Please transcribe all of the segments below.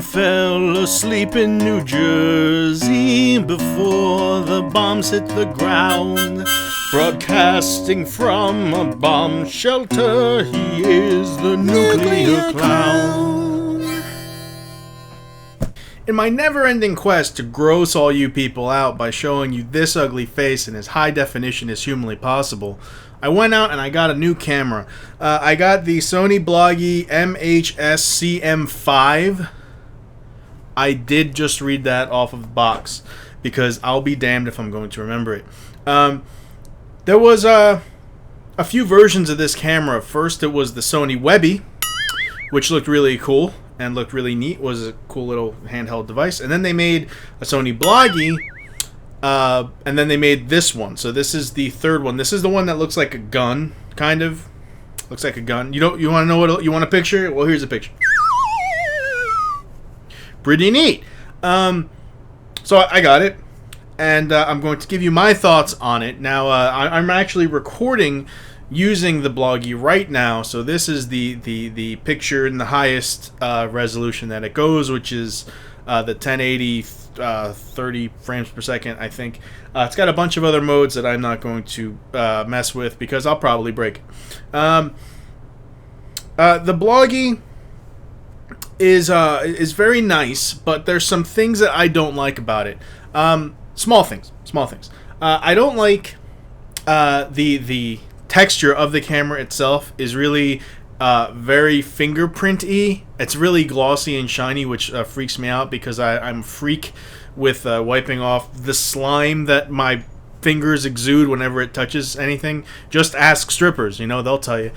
He fell asleep in New Jersey before the bombs hit the ground. Broadcasting from a bomb shelter, he is the nuclear clown. In my never-ending quest to gross all you people out by showing you this ugly face in as high definition as humanly possible, I went out and I got a new camera. I got the Sony Bloggie MHS-CM5. I did just read that off of the box, because I'll be damned if I'm going to remember it. There was a few versions of this camera. First, it was the Sony Webby, which looked really cool and looked really neat. It was a cool little handheld device. And then they made a Sony Bloggie, and then they made this one. So this is the third one. This is the one that looks like a gun, kind of. Looks like a gun. You want to know what you want a picture? Well, here's a picture. Pretty neat. So I got it, and I'm going to give you my thoughts on it. Now, I'm actually recording using the Bloggie right now, so this is the picture in the highest resolution that it goes, which is the 1080 30 frames per second, I think. It's got a bunch of other modes that I'm not going to mess with because I'll probably break it. The Bloggie is very nice, but there's some things that I don't like about it. Small things. I don't like the texture of the camera itself is really very fingerprint-y. It's really glossy and shiny, which freaks me out because I'm a freak with wiping off the slime that my fingers exude whenever it touches anything. Just ask strippers, they'll tell you.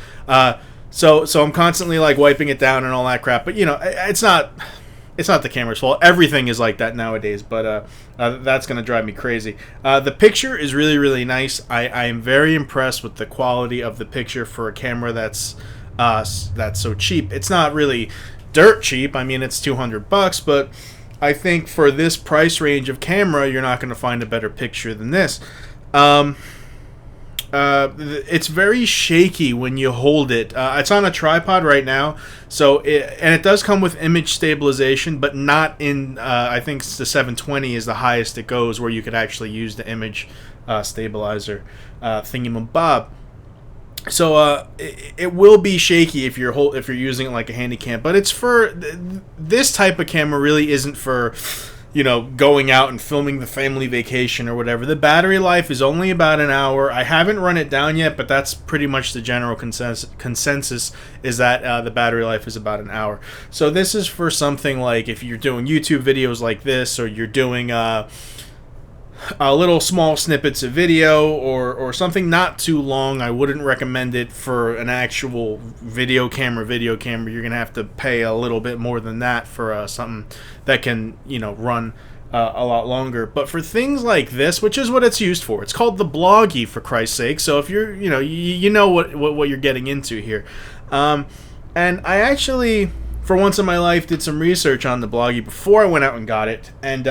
So I'm constantly like wiping it down and all that crap. But it's not the camera's fault. Everything is like that nowadays, but that's going to drive me crazy. The picture is really, really nice. I am very impressed with the quality of the picture for a camera that's so cheap. It's not really dirt cheap. I mean, it's $200, but I think for this price range of camera, you're not going to find a better picture than this. It's very shaky when you hold it. It's on a tripod right now, and it does come with image stabilization, but not in. I think the 720 is the highest it goes, where you could actually use the image stabilizer thingamabob. So it will be shaky if you're using it like a handy cam, but it's for this type of camera. Really isn't for going out and filming the family vacation or whatever. The battery life is only about an hour. I haven't run it down yet, but that's pretty much the general consensus is that the battery life is about an hour. So this is for something like if you're doing YouTube videos like this, or you're doing little small snippets of video or something not too long. I wouldn't recommend it for an actual video camera. You're going to have to pay a little bit more than that for something that can, run a lot longer. But for things like this, which is what it's used for, it's called the Bloggie, for Christ's sake. So if you're, you know what you're getting into here. And I actually, for once in my life, did some research on the Bloggie before I went out and got it. And,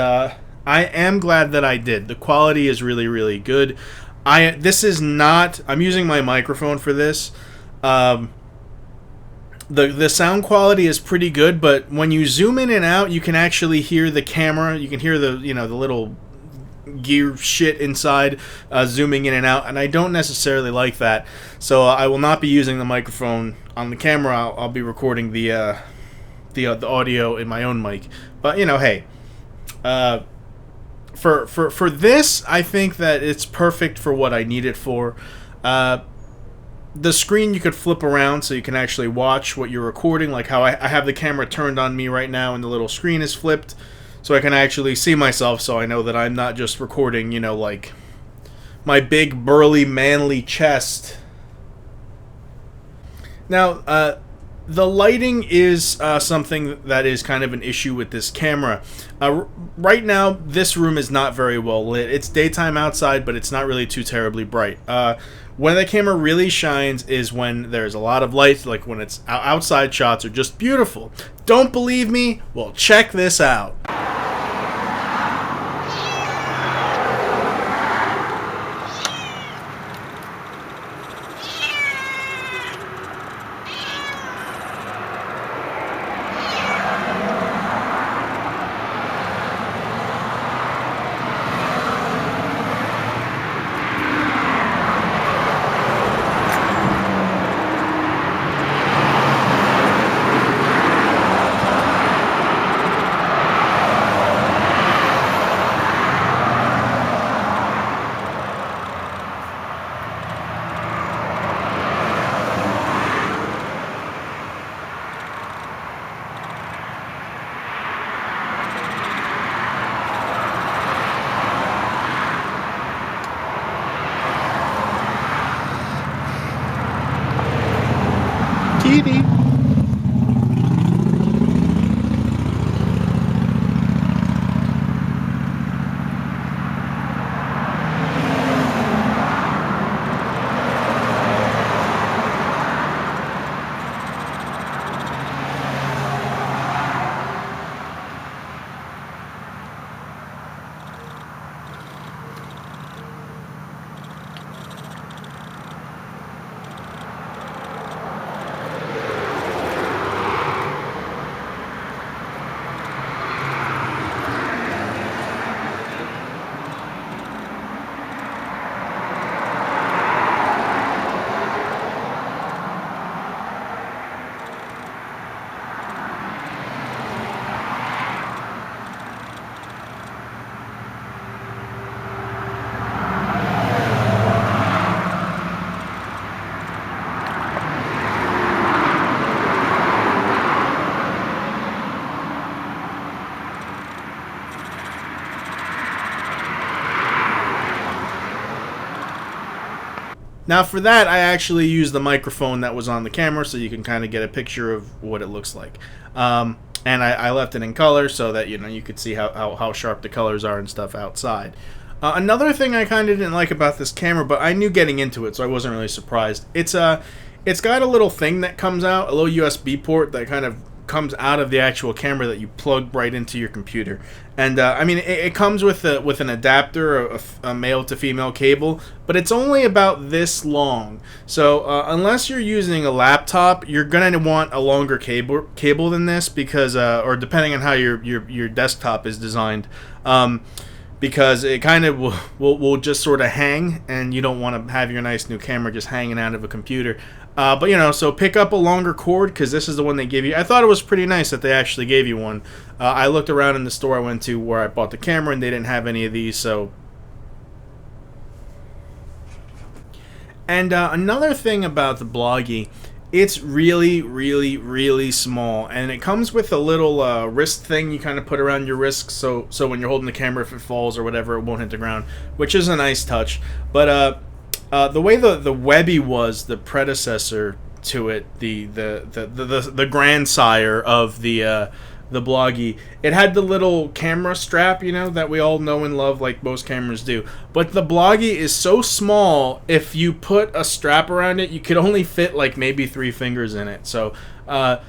I am glad that I did. The quality is really, really good. I'm using my microphone for this. The sound quality is pretty good, but when you zoom in and out, you can actually hear the camera. You can hear the the little gear shit inside zooming in and out, and I don't necessarily like that. So I will not be using the microphone on the camera. I'll be recording the audio in my own mic. But hey. For this, I think that it's perfect for what I need it for. The screen you could flip around so you can actually watch what you're recording, like how I have the camera turned on me right now and the little screen is flipped, so I can actually see myself, so I know that I'm not just recording, like my big, burly, manly chest. Now, the lighting is something that is kind of an issue with this camera. Right now, this room is not very well lit. It's daytime outside, but it's not really too terribly bright. When the camera really shines is when there's a lot of light, like when it's outside shots are just beautiful. Don't believe me? Well, check this out. Now for that, I actually used the microphone that was on the camera, so you can kind of get a picture of what it looks like. And I left it in color so that you could see how sharp the colors are and stuff outside. Another thing I kind of didn't like about this camera, but I knew getting into it, so I wasn't really surprised. It's got a little thing that comes out, a little USB port that kind of comes out of the actual camera that you plug right into your computer. And I mean, it comes with an adapter, a male to female cable, but it's only about this long. So unless you're using a laptop, you're gonna want a longer cable than this, because or depending on how your desktop is designed. Because it kind of will just sort of hang, and you don't want to have your nice new camera just hanging out of a computer. But so pick up a longer cord, because this is the one they give you. I thought it was pretty nice that they actually gave you one. I looked around in the store I went to where I bought the camera, and they didn't have any of these. So, and another thing about the Bloggie, it's really, really, really small, and it comes with a little wrist thing you kind of put around your wrist, so when you're holding the camera, if it falls or whatever, it won't hit the ground, which is a nice touch. But the way the Webby was the predecessor to it, the grandsire of the Bloggie, it had the little camera strap, that we all know and love, like most cameras do. But the Bloggie is so small, if you put a strap around it, you could only fit like maybe 3 fingers in it. So I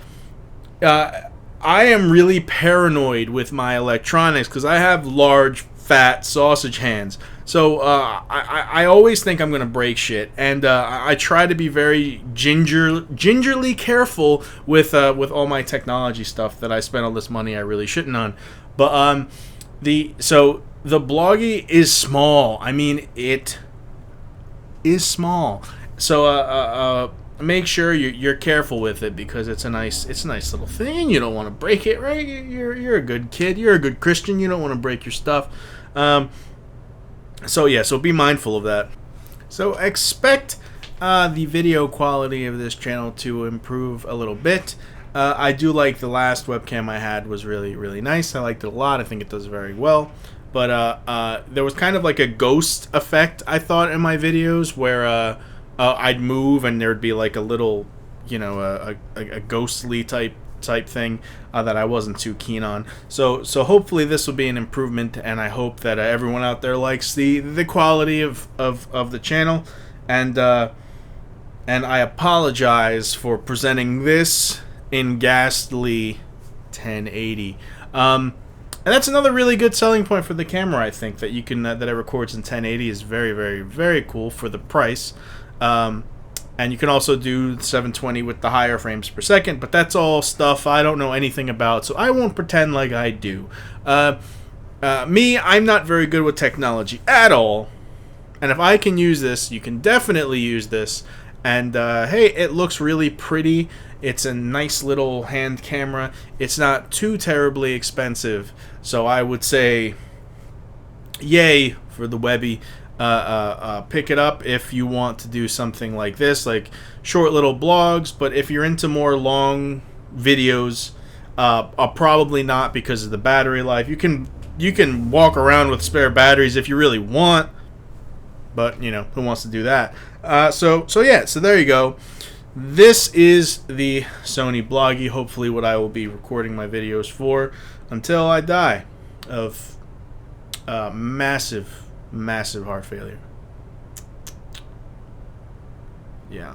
am really paranoid with my electronics, because I have large, fat sausage hands. So I always think I'm gonna break shit, and I try to be very gingerly careful with all my technology stuff that I spend all this money I really shouldn't on. But the Bloggie is small. I mean, it is small. So make sure you're careful with it, because it's a nice little thing. You don't want to break it, right? You're a good kid. You're a good Christian. You don't want to break your stuff. So be mindful of that. So expect the video quality of this channel to improve a little bit. I do like the last webcam I had was really, really nice. I liked it a lot. I think it does very well. But there was kind of like a ghost effect, I thought, in my videos, where I'd move and there'd be like a little, a ghostly type thing that I wasn't too keen on. So hopefully this will be an improvement, and I hope that everyone out there likes the quality of the channel. And I apologize for presenting this in ghastly 1080. And that's another really good selling point for the camera, I think, that you can that it records in 1080 is very, very, very cool for the price. And you can also do 720 with the higher frames per second, but that's all stuff I don't know anything about, so I won't pretend like I do. I'm not very good with technology at all, and if I can use this, you can definitely use this. And hey, it looks really pretty. It's a nice little hand camera. It's not too terribly expensive, so I would say yay for the Webby. Pick it up if you want to do something like this, like short little blogs. But if you're into more long videos, probably not, because of the battery life. You can walk around with spare batteries if you really want, but who wants to do that? So there you go. This is the Sony Bloggie, hopefully what I will be recording my videos for until I die of massive heart failure. Yeah.